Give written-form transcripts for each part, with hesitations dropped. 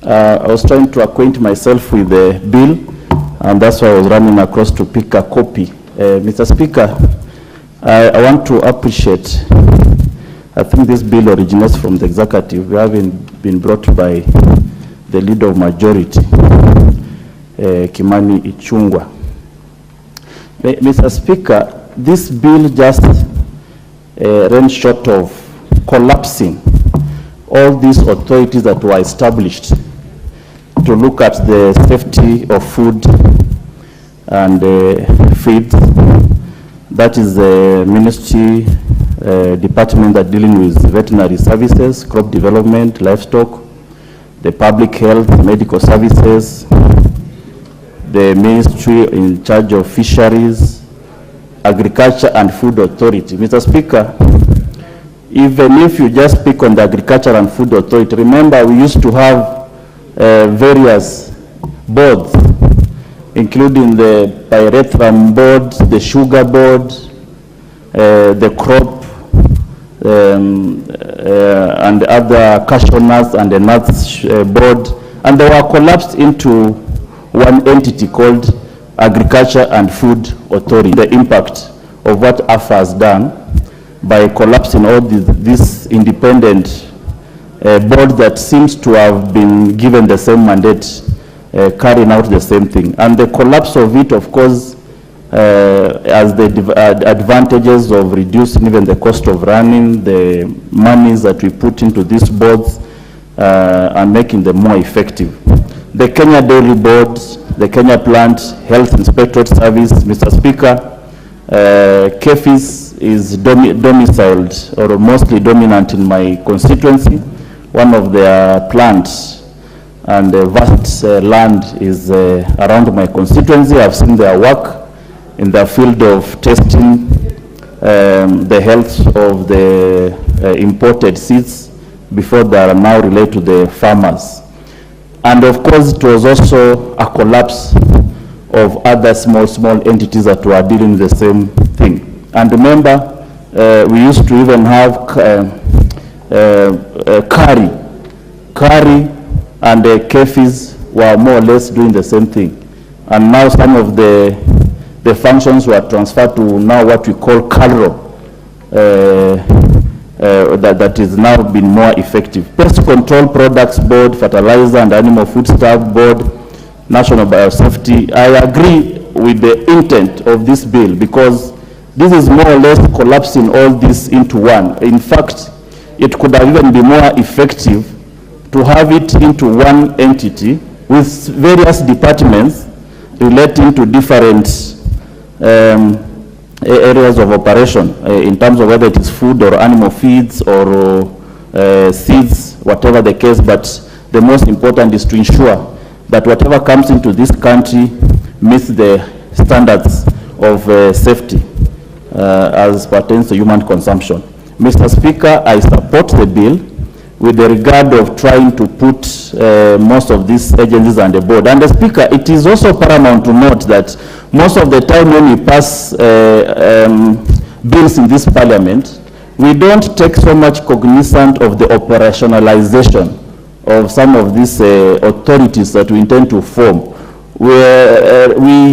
I was trying to acquaint myself with the bill, and that's why I was running across to pick a copy. Mr. Speaker, I want to appreciate, I think this bill originates from the executive, having been brought by the leader of majority, Kimani Ichung'wah. Mr. Speaker, this bill just ran short of collapsing all these authorities that were established to look at the safety of food and feed. That is the ministry department that dealing with veterinary services, crop development, livestock, the public health, medical services, the ministry in charge of fisheries, agriculture and food authority. Mr. Speaker, even if you just pick on the agriculture and food authority, remember we used to have various boards, including the pyrethrum board, the sugar board, the crop, and other cashew nuts and the nuts board, and they were collapsed into one entity called Agriculture and Food Authority. The impact of what AFA has done by collapsing all this independent board that seems to have been given the same mandate, carrying out the same thing. And the collapse of it, of course, as the advantages of reducing even the cost of running, the monies that we put into these boards, and making them more effective. The Kenya Dairy Board, the Kenya Plant Health Inspectorate Service, Mr. Speaker, KEFIS is domiciled or mostly dominant in my constituency. One of their plants and the vast land is around my constituency. I've seen their work in the field of testing the health of the imported seeds before they are now relayed to the farmers. And of course, it was also a collapse of other small entities that were dealing with the same thing. And remember, we used to even have Kari and the KEFIS were more or less doing the same thing. And now some of the functions were transferred to now what we call KALRO, that is now been more effective. Pest Control Products Board, Fertilizer and Animal Foodstuff Board, National Biosafety. I agree with the intent of this bill because this is more or less collapsing all this into one. In fact, it could have even been more effective to have it into one entity with various departments relating to different areas of operation in terms of whether it is food or animal feeds or seeds, whatever the case. But the most important is to ensure that whatever comes into this country meets the standards of safety as pertains to human consumption. Mr. Speaker, I support the bill with the regard of trying to put most of these agencies on the board. And the Speaker, it is also paramount to note that most of the time when we pass bills in this parliament, we don't take so much cognizance of the operationalization of some of these authorities that we intend to form. We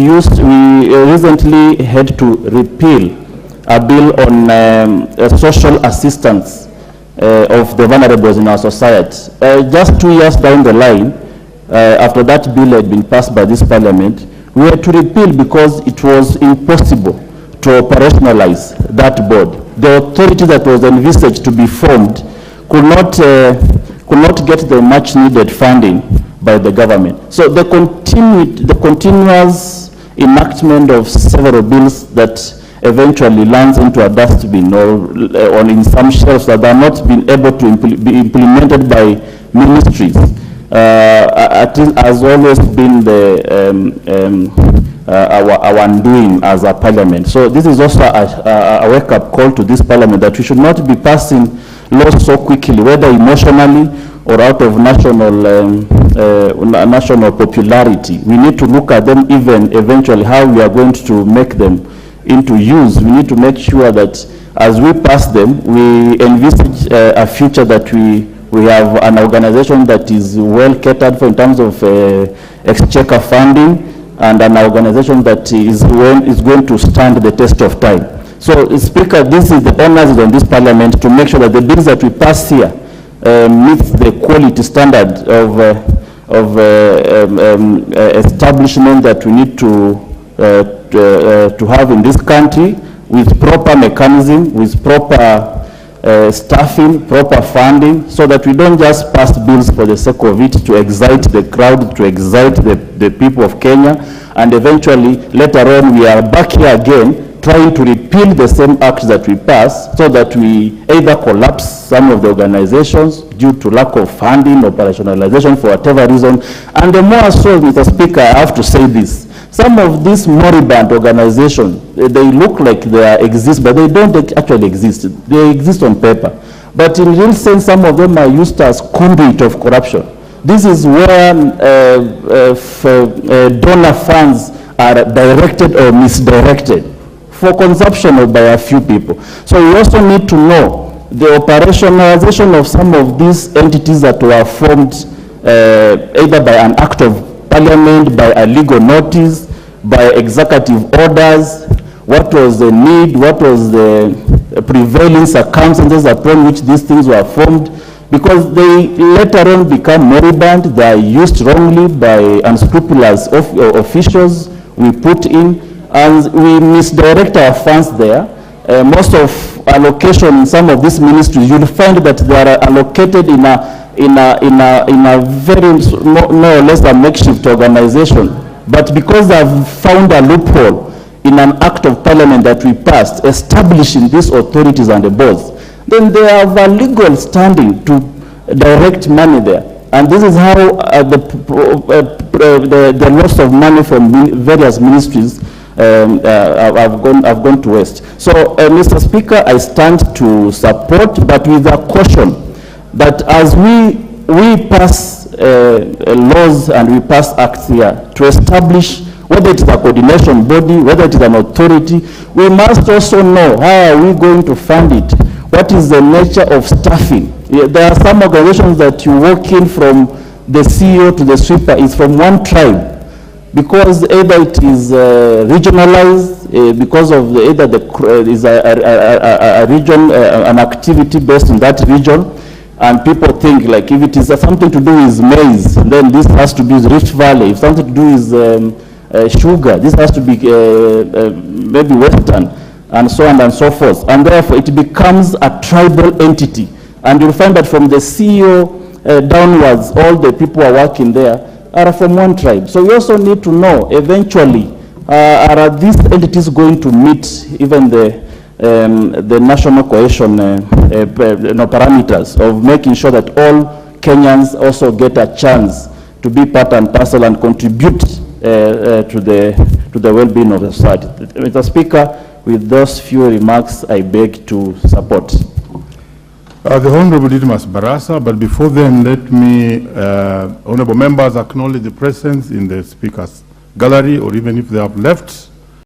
recently had to repeal a bill on social assistance of the vulnerables in our society. Just 2 years down the line, after that bill had been passed by this parliament, we had to repeal because it was impossible to operationalize that board. The authority that was envisaged to be formed could not get the much needed funding by the government. So the continuous enactment of several bills that eventually lands into a dustbin or in some shelves that are not being able to be implemented by ministries has always been our undoing as a parliament. So this is also a wake-up call to this parliament that we should not be passing laws so quickly, whether emotionally or out of national popularity. We need to look at them even eventually how we are going to make them into use. We need to make sure that as we pass them, we envisage a future that we We have an organization that is well catered for in terms of exchequer funding, and an organization that is going to stand the test of time. So, Speaker, this is the onus on this Parliament to make sure that the bills that we pass here meet the quality standard of establishment that we need to have in this country, with proper mechanism, with proper staffing, proper funding, so that we don't just pass bills for the sake of it to excite the crowd, to excite the people of Kenya, and eventually, later on, we are back here again trying to repeal the same acts that we passed, so that we either collapse some of the organizations due to lack of funding, operationalization, for whatever reason. And the more so, Mr. Speaker, I have to say this. Some of these moribund organizations, they look like they exist, but they don't actually exist. They exist on paper. But in real sense, some of them are used as conduit of corruption. This is where donor funds are directed or misdirected for consumption by a few people. So we also need to know the operationalization of some of these entities that were formed either by an act of Parliament, by a legal notice, by executive orders. What was the need? What was the prevailing circumstances upon which these things were formed? Because they later on become moribund, they are used wrongly by unscrupulous officials we put in, and we misdirect our funds there. Most of allocation in some of these ministries, you'll find that they are allocated in a very more or less a makeshift organization. But because they have found a loophole in an act of Parliament that we passed, establishing these authorities and the boards, then they have a legal standing to direct money there. And this is how the loss of money from various ministries have gone to waste. So, Mr. Speaker, I stand to support, but with a caution that as we pass laws and we pass acts here to establish whether it is a coordination body, whether it is an authority, we must also know how are we going to fund it. What is the nature of staffing? There are some organizations that you walk in from the CEO to the sweeper is from one tribe, because either it is regionalized, because of either is a region, an activity based in that region, and people think like if it is something to do with maize, then this has to be Rift Valley. If something to do with sugar, this has to be maybe Western, and so on and so forth. And therefore, it becomes a tribal entity. And you'll find that from the CEO downwards, all the people who are working there are from one tribe. So we also need to know, eventually, are these entities going to meet even the national cohesion parameters of making sure that all Kenyans also get a chance to be part and parcel and contribute to the well-being of the society. Mr. Speaker, with those few remarks, I beg to support. The Honorable Didmus Barasa, but before then, let me, Honorable members, acknowledge the presence in the Speaker's gallery, or even if they have left,